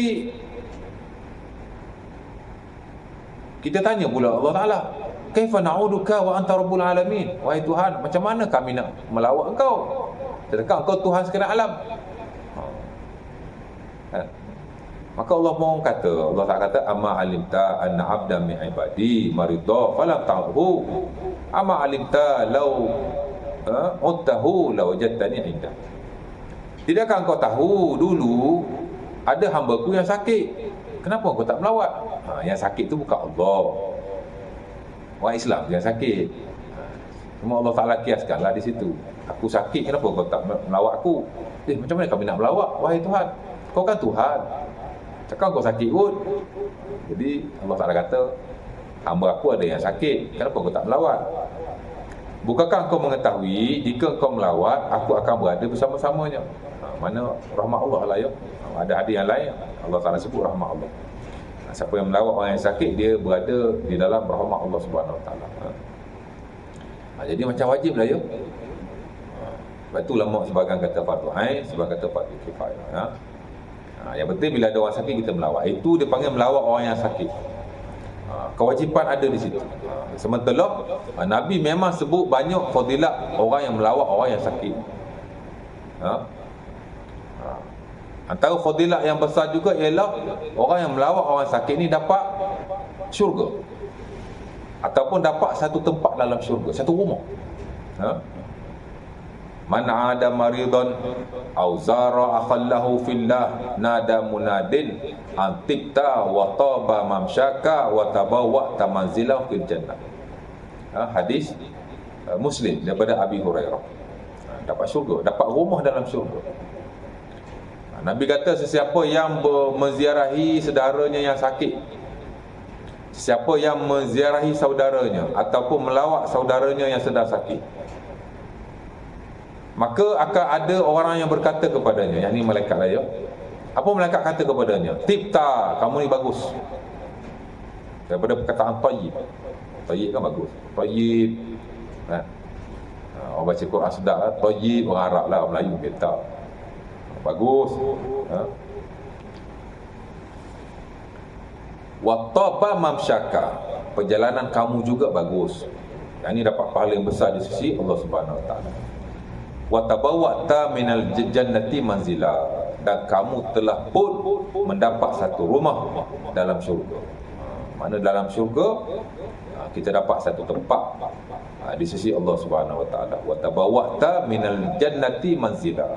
kita tanya pula Allah Ta'ala, kaifa na'uduka wa anta rabbul alamin? Wahai Tuhan, macam mana kami nak melawat engkau sedangkan engkau Tuhan sekalian alam? Maka Allah pun kata, Allah Ta'ala kata, amma alimta anna abdan min ibadi maridha falam ta'hu, amma alimta law uttahu law wajadtani indah. Tidakkah engkau tahu dulu ada hamba-Ku yang sakit, kenapa kau tak melawat? Yang sakit tu bukan Allah, orang Islam yang sakit. Cuma Allah Ta'ala kiaskanlah di situ. Aku sakit, kenapa kau tak melawat aku? Macam mana kami nak melawat? Wahai Tuhan, kau kan Tuhan, cakap kau sakit pun. Jadi Allah Ta'ala kata, hamba aku ada yang sakit, kenapa kau tak melawat? Bukankah kau mengetahui jika kau melawat, aku akan berada bersama-samanya. Mana rahmat Allah lah ya. Ada hadis yang lain Allah Taala sebut rahmat Allah. Siapa yang melawat orang yang sakit, dia berada di dalam rahmat Allah Subhanahu Wa Taala. Jadi macam wajib lah ya. Sebab tu ulama sebahagian kata fardu ain, sebahagian kata fardu kifayah. Yang penting bila ada orang sakit kita melawat. Itu dia panggil melawat orang yang sakit. Kewajipan ada di situ. Sementara Nabi memang sebut banyak fadilat orang yang melawat orang yang sakit. Antara fadilat yang besar juga ialah orang yang melawat orang sakit ni dapat syurga, ataupun dapat satu tempat dalam syurga, satu rumah. Man 'ada maridan aw zara akhallahu fillah nada munadin antikta wa taba mamsyaka wa tabawwa'ta manzilan fil jannah. Hadis Muslim daripada Abi Hurairah. Dapat syurga, dapat rumah dalam syurga. Nabi kata sesiapa yang menziarahi saudaranya yang sakit, sesiapa yang menziarahi saudaranya ataupun melawat saudaranya yang sedang sakit, maka akan ada orang yang berkata kepadanya, yang ni malaikat lah ya. Apa malaikat kata kepadanya? Tibta, kamu ni bagus. Daripada perkataan tayyib. Tayyib kan bagus. Tayyib. Orang baca Quran sedap lah. Tayyib, orang Arab lah, orang Melayu kita. Bagus. Wattaba mamsyaka, perjalanan kamu juga bagus. Yang ni dapat pahala yang besar di sisi Allah Subhanahu Wa Taala. Wa tabawwa'ta minal jannati manzila, dan kamu telah pun mendapat satu rumah dalam syurga. Mana dalam syurga kita dapat satu tempat di sisi Allah Subhanahu Wa Taala. Wa tabawwa'ta minal jannati manzila,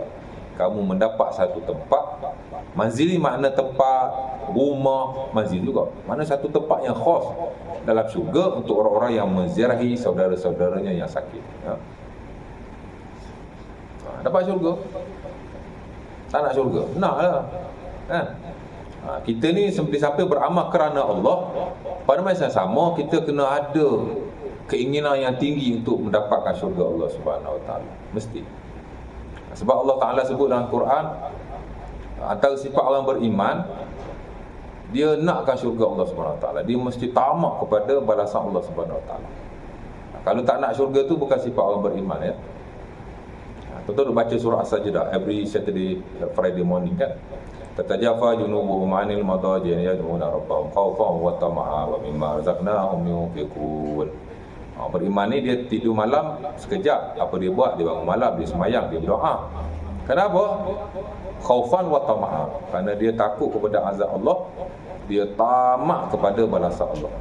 kamu mendapat satu tempat. Manzili makna tempat, rumah, manzil juga mana satu tempat yang khas dalam syurga untuk orang-orang yang menziarahi saudara-saudaranya yang sakit. Dapat syurga? Tak nak syurga? Nak lah kan? Kita ni seperti siapa beramal kerana Allah, pada masa yang sama kita kena ada keinginan yang tinggi untuk mendapatkan syurga Allah Subhanahu Wa Taala. Mesti. Sebab Allah Ta'ala sebut dalam Quran, antara sifat orang beriman, dia nakkan syurga Allah Subhanahu Wa Taala. Dia mesti tamak kepada balasan Allah Subhanahu Wa Taala. Kalau tak nak syurga tu bukan sifat orang beriman ya. Betul baca surah As-Sajdah every Saturday, Friday morning kan. Tatajafa junubuhum 'anil madaji yad'una rabbahum khawfan wa tama'an wa mimma razaqnahum yunfiqun. Beriman ni dia tidur malam sekejap, apa dia buat? Dia bangun malam, dia sembahyang, dia berdoa. Kenapa? Khaufan wa tama'an, kerana dia takut kepada azab Allah, dia tamak kepada balasan Allah.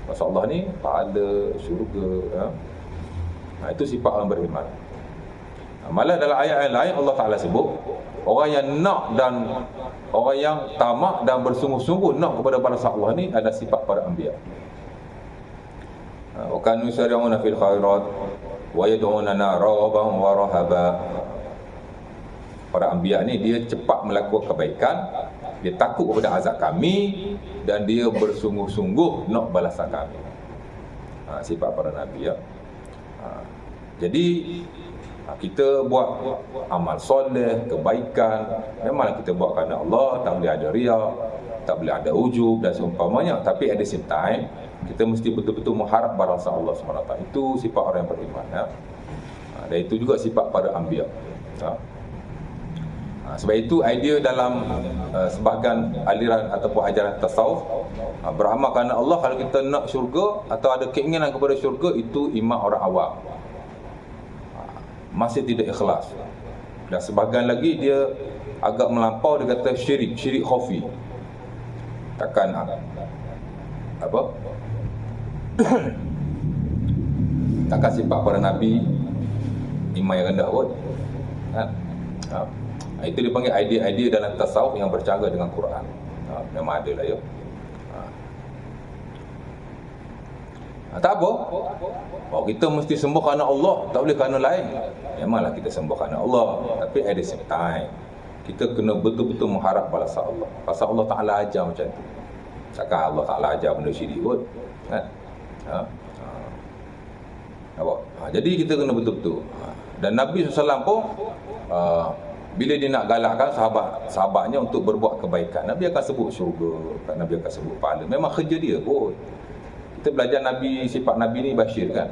Balasan Allah ni pahala, syurga ya. Itu sifat orang beriman. Malah dalam ayat yang lain Allah Ta'ala sebut orang yang nak dan orang yang tamak dan bersungguh-sungguh nak kepada balasan Allah ni ada sifat para anbiya. Wa kanu yusari'una fil khairat wa yad'unana raghaban wa rahaba. Para anbiya ni dia cepat melakukan kebaikan, dia takut kepada azab kami, dan dia bersungguh-sungguh nak balasan kami. Sifat para nabi ya. Jadi kita buat amal soleh, kebaikan, memanglah kita buat kerana Allah, tak boleh ada riya, tak boleh ada ujub dan seumpamanya. Tapi at the same time, kita mesti betul-betul mengharap balasan Allah SWT. Itu sifat orang yang beriman ya. Dan itu juga sifat para anbiya ya. Sebab itu idea dalam sebahagian aliran ataupun ajaran tasawuf, beramal kerana Allah, kalau kita nak syurga atau ada keinginan kepada syurga, itu iman orang awam, masih tidak ikhlas. Dan sebahagian lagi dia agak melampau, dia kata syirik khafi. Takkan apa? Takkan sifat para nabi iman yang rendah pun kan? Itu dipanggil idea-idea dalam tasawuf yang bercanggah dengan Quran. Memang ada lah ya. Tak apa. Kita mesti sembah kerana Allah, tak boleh kerana lain. Memanglah kita sembah kerana Allah, tapi at the same time kita kena betul-betul mengharap balasan Allah. Pasal Allah Ta'ala ajar macam tu. Takkan Allah Ta'ala ajar benda syirik pun kan? Apa? Jadi kita kena betul-betul. Dan Nabi SAW pun bila dia nak galakkan sahabat-sahabatnya untuk berbuat kebaikan, Nabi akan sebut syurga, Nabi akan sebut pahala. Memang kerja dia kot. Kita belajar Nabi, sifat Nabi ni Bashir kan.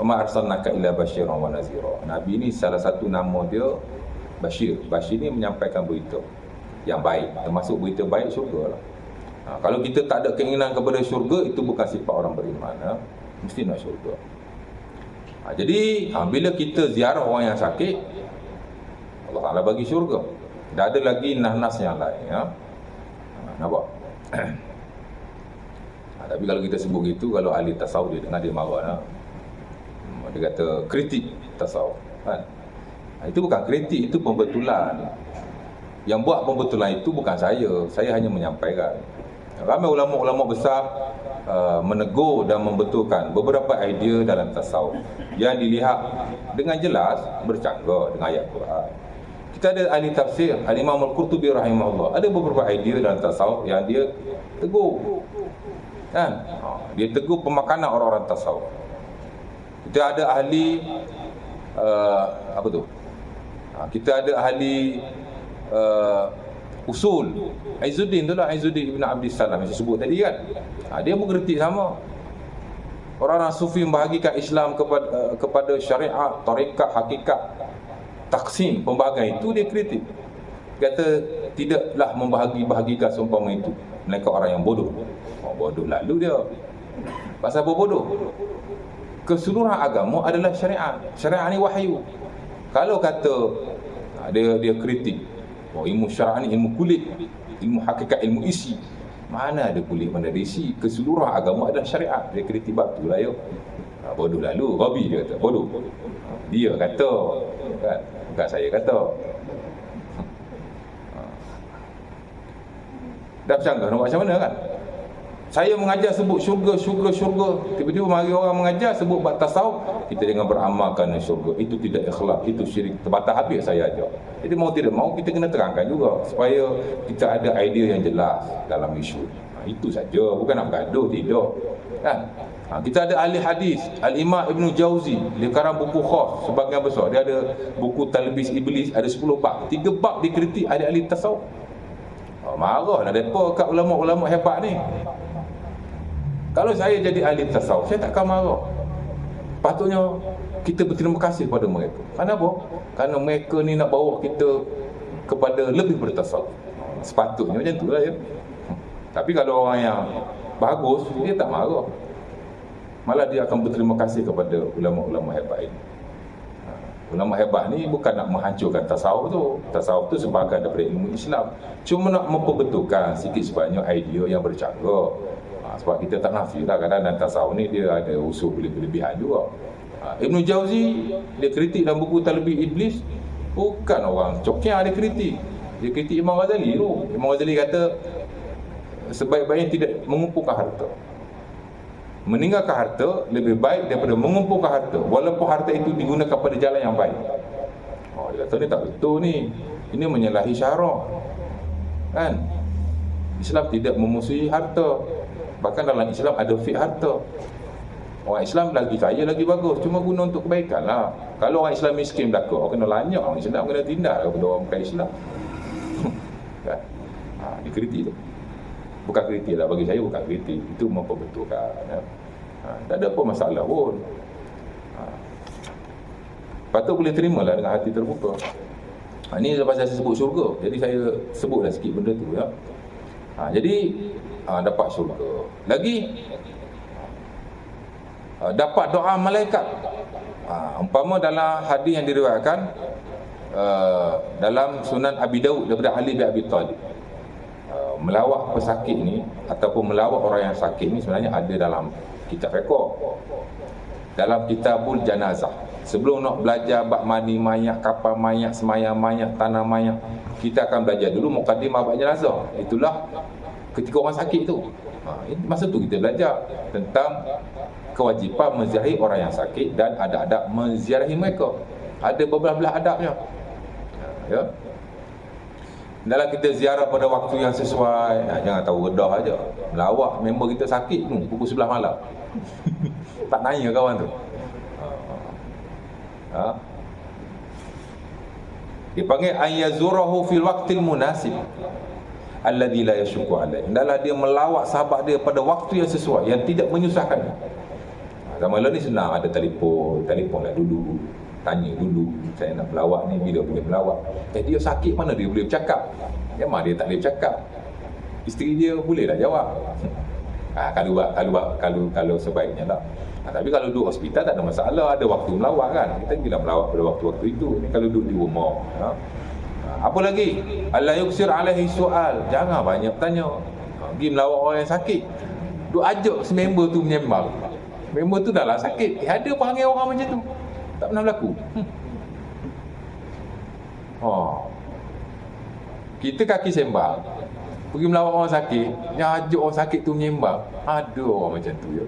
Wa arsalnaka illa basyiran wa nazira. Nabi ni salah satu nama dia Bashir. Bashir ni menyampaikan berita yang baik, termasuk berita baik syurga lah. Kalau kita tak ada keinginan kepada syurga, itu bukan sifat orang beriman. Mesti nak syurga. Jadi bila kita ziarah orang yang sakit, Allah Ta'ala bagi syurga. Dah ada lagi nas-nas yang lain. Nampak? Tapi kalau kita sebut gitu, kalau ahli tasawuf dia dengar dia marah. Dia kata kritik tasawuf kan? Itu bukan kritik, itu pembetulan. Yang buat pembetulan itu bukan saya hanya menyampaikan. Ramai ulama-ulama besar menegur dan membetulkan beberapa idea dalam tasawuf yang dilihat dengan jelas bercanggah dengan ayat Quran. Kita ada ahli tafsir, Al-Imam Al-Qurtubi rahimahullah, ada beberapa idea dalam tasawuf yang dia tegur kan? Dia tegur pemakanan orang-orang tasawuf. Kita ada ahli kita ada ahli usul, Izzuddin tu lah, Izzuddin Ibn Abdis Salam yang saya sebut tadi kan. Dia berkritik sama. Orang-orang sufi membahagikan Islam kepada syariat, tarekat, hakikat, taksim, pembahagian itu dia kritik. Kata tidaklah membahagi-bahagikan seumpama itu, melainkan orang yang bodoh. Bodoh lalu dia. Pasal apa bodoh? Keseluruhan agama adalah syariat. Syariat ni wahyu. Kalau kata dia kritik, ilmu syariat ni ilmu kulit, ilmu hakikat, ilmu isi. Mana ada kulit, mana ada isi? Keseluruhan agama adalah syariat. Dia kritik bab tu lah ya. Bodoh lalu, Rabi dia kata, bodoh. Dia kata, kan? Bukan saya kata. Dah bercanggah nak buat macam mana kan? Saya mengajar sebut syurga. Tiba-tiba mari orang mengajar sebut bab tasawuf, kita jangan beramalkan syurga. Itu tidak ikhlas, itu syirik. Terbatas habis saya ajar. Jadi mau tidak mau kita kena terangkan juga supaya kita ada idea yang jelas dalam isu. Itu saja, bukan nak bergaduh, tidak. Kan? Kita ada ahli hadis, Al-Imam Ibn Jauzi, dia karang buku khas sebagian besar. Dia ada buku Talbis Iblis, ada 10 bab. 3 bab dikritik ahli tasawuf. Marahlah depa kat ulama-ulama hebat ni. Kalau saya jadi ahli tasawuf, saya takkan marah. Patutnya kita berterima kasih kepada mereka. Kenapa? Kerana mereka ni nak bawa kita kepada lebih bertasawuf. Sepatutnya macam tu lah ya. Tapi kalau orang yang bagus, dia tak marah. Malah dia akan berterima kasih kepada ulama-ulama hebat ini. Ulama hebat ni bukan nak menghancurkan tasawuf tu. Tasawuf tu sebahagian daripada ilmu Islam. Cuma nak memperbetulkan sikit sebanyak idea yang bercanggah. Sebab kita tak nafi lah, kadang-kadang tasawuf ni dia ada usul berlebihan juga. Ibn Jauzi dia kritik dalam buku Talbis Iblis, bukan orang cokiah dia kritik. Dia kritik Imam Ghazali tu. Imam Ghazali kata sebaik-baiknya tidak mengumpulkan harta. Meninggalkan harta lebih baik daripada mengumpulkan harta, walaupun harta itu digunakan pada jalan yang baik. Dia kata ni tak betul ni. Ini menyalahi syarak. Kan? Islam tidak memusuhi harta. Bahkan dalam Islam ada fiqh harta. Orang Islam lagi kaya lagi bagus, cuma guna untuk kebaikan lah. Kalau orang Islam miskin belaka, orang kena lanyak, orang Islam kena tindak kepada orang bukan Islam. Kan? Dikritik tu. Bukan kritik lah, bagi saya bukan kritik. Itu memperbetulkan ya. Tak ada apa masalah pun. Patut boleh terima lah dengan hati terbuka. Ini lepas saya sebut syurga, jadi saya sebutlah sikit benda tu ya. Jadi dapat syurga. Lagi dapat doa malaikat. Umpama dalam hadis yang diriwayatkan dalam Sunan Abi Daud daripada Ali bin Abi Thalib, melawat pesakit ni ataupun melawat orang yang sakit ni sebenarnya ada dalam kitab fiqh, dalam kitabul janazah. Sebelum nak belajar bab mandi mayat, kapal mayat, semayang mayat, tanah mayat, kita akan belajar dulu mukadimah bab jenazah. Itulah ketika orang sakit tu. Masa tu kita belajar tentang kewajipan menziarahi orang yang sakit dan adab-adab menziarahi mereka. Ada beberapa adabnya. Ya. Dalam kita ziarah pada waktu yang sesuai, jangan tahu redah aja. Melawat member kita sakit tu pukul 11 malam. Tak nanya kawan tu. Dia panggil ayyazurahu fil waqtil munasib alladhi la yashqu alaihi. Hendaklah dia melawat sahabat dia pada waktu yang sesuai, yang tidak menyusahkan. Zaman lalu ni senang, ada telefonlah dulu, tanya dulu, saya nak melawat ni, bila boleh melawat. Dia sakit mana dia boleh bercakap? Memang dia tak boleh bercakap. Isteri dia bolehlah jawab. Kalau sebaiknya lah. Tapi kalau duduk hospital tak ada masalah, ada waktu melawat kan. Kita bila melawat pada waktu-waktu itu. Ni kalau duduk di rumah. Apa lagi? Allah yuksir alaihi soal. Jangan banyak tanya. Pergi melawat orang yang sakit. Duk ajak semember tu menyembang. Member tu dah lah sakit. Ada panggil orang macam tu. Tak pernah berlaku. Kita kaki sembang, pergi melawat orang sakit, yang ajak orang sakit tu menyembang. Ada orang macam tu ya.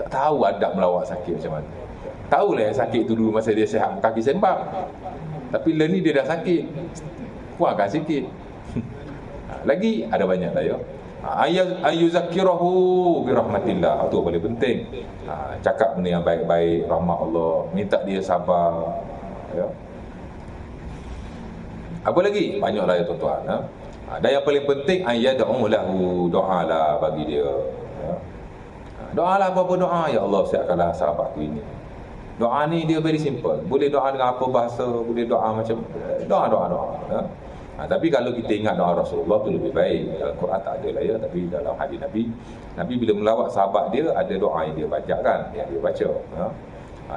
Tak tahu adab melawat sakit macam mana. Tahulah yang sakit tu dulu masa dia sihat kaki sembang. Tapi lah ni dia dah sakit, kurangkan sikit. Lagi ada banyak lah ya. Ayyuzakirahu birahmatillah. Itu paling penting. Cakap benda yang baik-baik, rahmat Allah, minta dia sabar ya. Apa lagi? Banyaklah ya tuan-tuan. Dan yang paling penting ayyad'u lahu, doa lah bagi dia ya. Doa lah apa-apa doa. Ya Allah, siapkanlah sahabatku ini. Doa ni dia very simple. Boleh doa dengan apa bahasa, boleh doa macam doa ya. Tapi kalau kita ingat doa Rasulullah tu lebih baik. Dalam Quran tak ada lah ya, tapi dalam hadis Nabi bila melawat sahabat dia, ada doa yang dia baca kan, yang dia baca ya.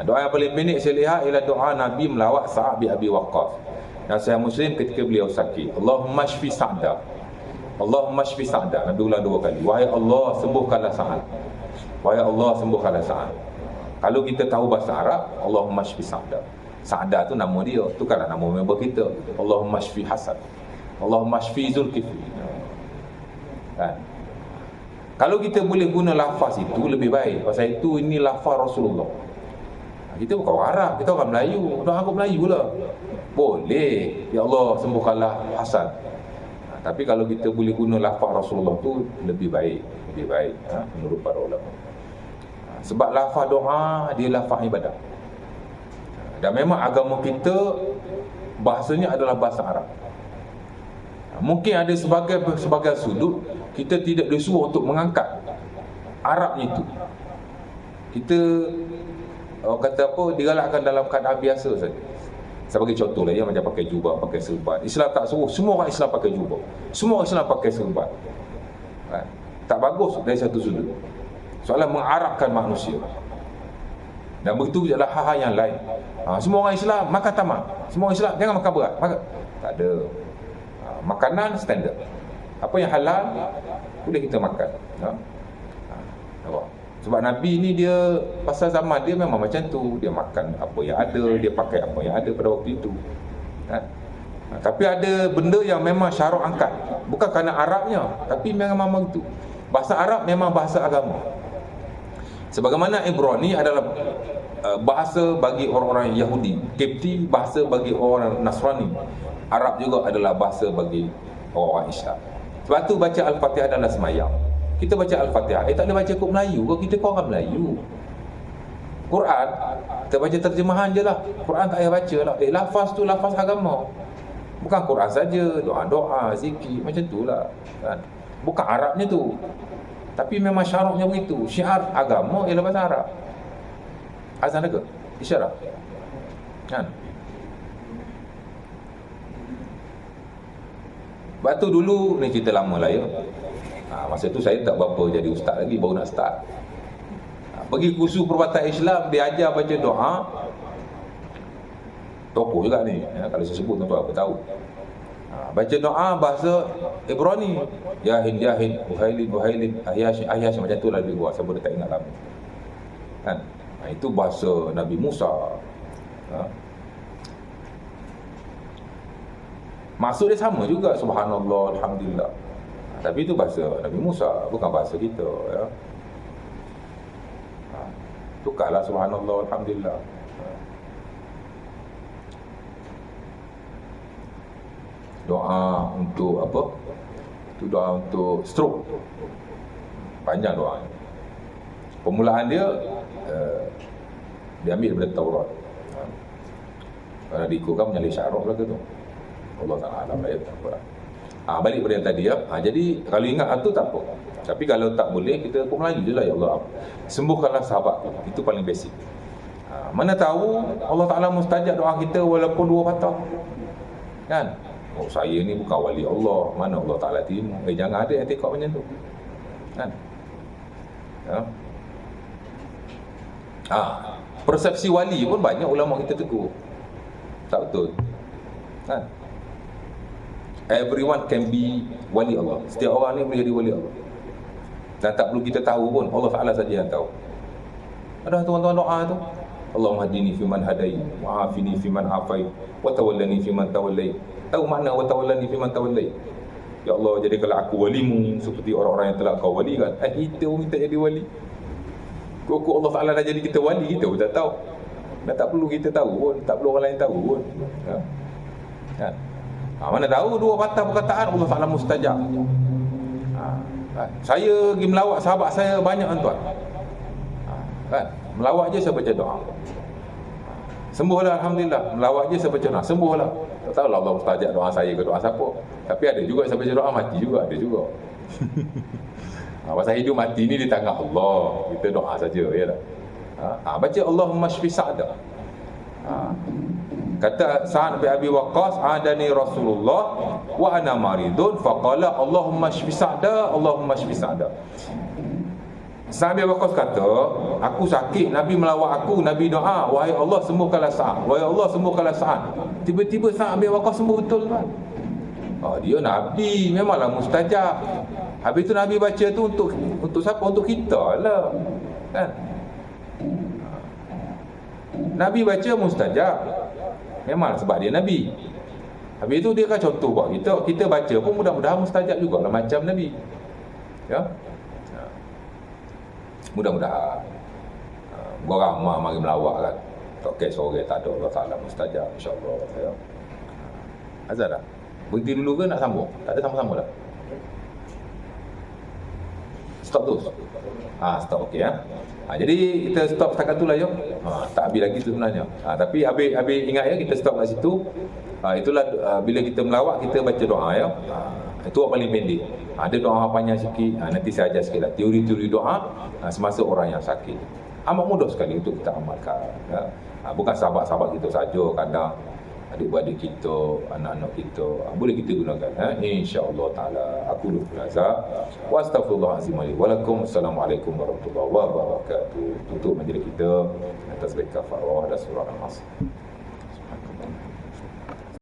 Doa yang paling pendek saya lihat ialah doa Nabi melawat Sa'ad bin Abi Waqqas. Dan saya Muslim ketika beliau sakit, Allahumma shfi Sa'da, Allahumma shfi Sa'da. Nabi ulang 2 kali, wahai Allah sembuhkanlah Sa'ad, wahai Allah sembuhkanlah Sa'ad. Kalau kita tahu bahasa Arab, Allahumma shfi Sa'da. Sa'da tu nama dia, tukarlah nama member kita. Allahumma shfi Hasan, Allahumma shfi Zulkifli kan? Kalau kita boleh guna lafaz itu lebih baik. Pasal itu ini lafaz Rasulullah. Kita bukan orang Arab, kita orang Melayu. Doa aku Melayu lah. Boleh, ya Allah sembuhkanlah Hasan. Tapi kalau kita boleh guna lafaz Rasulullah tu lebih baik menurut para ulama. Sebab lafaz doa dia lafaz ibadah. Dan memang agama kita bahasanya adalah bahasa Arab. Mungkin ada sebagai sudut kita tidak disuruh untuk mengangkat Arabnya itu. Kita kata apa, digalakkan dalam keadaan biasa saja. Sebagai contoh lah ya, macam pakai jubah, pakai serban. Islam tak suruh semua orang Islam pakai jubah, semua orang Islam pakai serban kan? Tak bagus dari satu sudut. Soalan mengarabkan manusia. Dan begitu adalah hal-hal yang lain. Semua orang Islam makan tamak, semua orang Islam jangan makan berat. Tak ada. Makanan standard. Apa yang halal boleh kita makan. Sebab Nabi ni dia pasal zaman dia memang macam tu. Dia makan apa yang ada, dia pakai apa yang ada pada waktu itu Tapi ada benda yang memang syarak angkat. Bukan kerana Arabnya, tapi memang itu. Bahasa Arab memang bahasa agama. Sebagaimana Ibrani adalah bahasa bagi orang-orang Yahudi, Kipti bahasa bagi orang Nasrani, Arab juga adalah bahasa bagi orang Islam. Sebab tu baca Al-Fatihah adalah semayang. Kita baca Al-Fatihah, tak boleh baca kot Melayu. Kalau kita orang Melayu, Quran kita baca terjemahan je lah. Quran tak payah baca lah. Lafaz tu lafaz agama. Bukan Quran saja, doa-doa, zikir, macam tu lah kan? Bukan Arabnya tu, tapi memang syaratnya begitu. Syiar agama ialah bahasa Arab. Azan ke? Isyarat kan? Sebab tu dulu, ni cerita lama lah ya. Masa tu saya tak berapa jadi ustaz lagi, baru nak start. Pergi kursus perubatan Islam, dia ajar baca doa. Tokoh juga ni ya, kalau saya sebut tuan-tuan apa tahu. Baca doa bahasa Ibrani. Ya Hind, ya Hind, Uhailin, Ahyash macam tu lah lebih kurang. Saya boleh tak ingat lama kan? Itu bahasa Nabi Musa. Maksud dia sama juga, subhanallah, alhamdulillah. Tapi itu bahasa Nabi Musa, bukan bahasa kita ya. Tukarlah subhanallah, alhamdulillah. Doa untuk apa? Itu doa untuk stroke. Panjang doa. Permulaan dia dia ambil daripada Taurat. Kalau diikutkan menyalih syarat lah tu. Allah Ta'ala alam lah, tak apa lah. Balik pada yang tadi ya. Jadi kalau ingat tu tak apa. Tapi kalau tak boleh, kita pun Melayu je lah, ya Allah, sembuhkanlah sahabat. Itu paling basic. Mana tahu Allah Ta'ala mustajab doa kita walaupun 2 patah. Kan? Oh, saya ni bukan wali Allah, mana Allah Ta'ala terima. Jangan ada yang tekok macam tu. Kan? Ya. Persepsi wali pun banyak ulama kita tegur. Tak betul. Kan? Everyone can be wali Allah. Setiap orang ni boleh jadi wali Allah. Dan tak perlu kita tahu pun, Allah Ta'ala saja yang tahu. Ada tuan-tuan doa tu, Allahumma hadini fiman hadai, wa afini fiman afai, wa tawallani fiman tawallai. Tahu makna wa tawallani fiman tawallai? Ya Allah, jadikanlah aku walimu seperti orang-orang yang telah kau walikan. Kita minta jadi wali. Kok Allah Ta'ala dah jadi kita wali, kita pun tak tahu. Dan tak perlu kita tahu pun, tak perlu orang lain tahu pun. Kan? Mana tahu 2 patah perkataan Allah Ta'ala mustajab. Saya pergi melawat sahabat saya banyak tuan. Kan? Melawat je saya baca doa. Sembuhlah alhamdulillah. Melawat je saya baca doa, sembuhlah. Tak tahulah Allah mustajab doa saya ke doa siapa. Tapi ada juga saya baca doa mati juga, ada juga. Pasal hidup mati ni di tangan Allah. Kita doa saja, ya tak? Baca Allahumma shfi Sa'da. Kata Sa'ad bin Abi Waqqas, adani Rasulullah wa ana maridun faqala Allahumma shfi Sa'da, Allahumma shfi Sa'da. Sa'ad bin Abi Waqqas kata, aku sakit, Nabi melawat aku, Nabi doa, wahai Allah sembuhkanlah Sa'ad, wahai Allah sembuhkanlah Sa'ad. Tiba-tiba Sa'ad bin Abi Waqqas sembuh betul kan? Dia Nabi, memanglah mustajab. Habis tu Nabi baca tu untuk siapa? Untuk kita lah. Kan? Nabi baca mustajab. Memang sebab dia Nabi. Habis tu dia kan contoh buat kita. Kita baca pun mudah-mudahan mustajab juga lah macam Nabi. Ya. Mudah-mudahan. Orang mari melawak kan. Tak kes sore tak ada Allah Ta'ala mustajab, insya-Allah. Ya. Azhar dah. Berhenti dulu ke nak sambung? Tak ada sambung-sambung dah. Stop tu. Stop, okey ya. Jadi kita stop setakat tu lah jom. Tak habis lagi tu sebenarnya. Tapi habis ingat ya, kita stop kat situ. Itulah bila kita melawat kita baca doa ya. Itu yang paling pendek. Ada doa panjang sikit. Nanti saya ajar sikitlah teori-teori doa semasa orang yang sakit. Amat mudah sekali untuk kita amalkan ya. Bukan sahabat-sahabat kita saja, kadang adik-beradik kita, anak-anak kita boleh kita gunakan insya-Allah taala. Aku lupa nazar wa astaghfirullahalazim wa lakum. Assalamualaikum warahmatullahi wabarakatuh. Tutup majlis kita atas baik kafarah dan surah Al-Asr.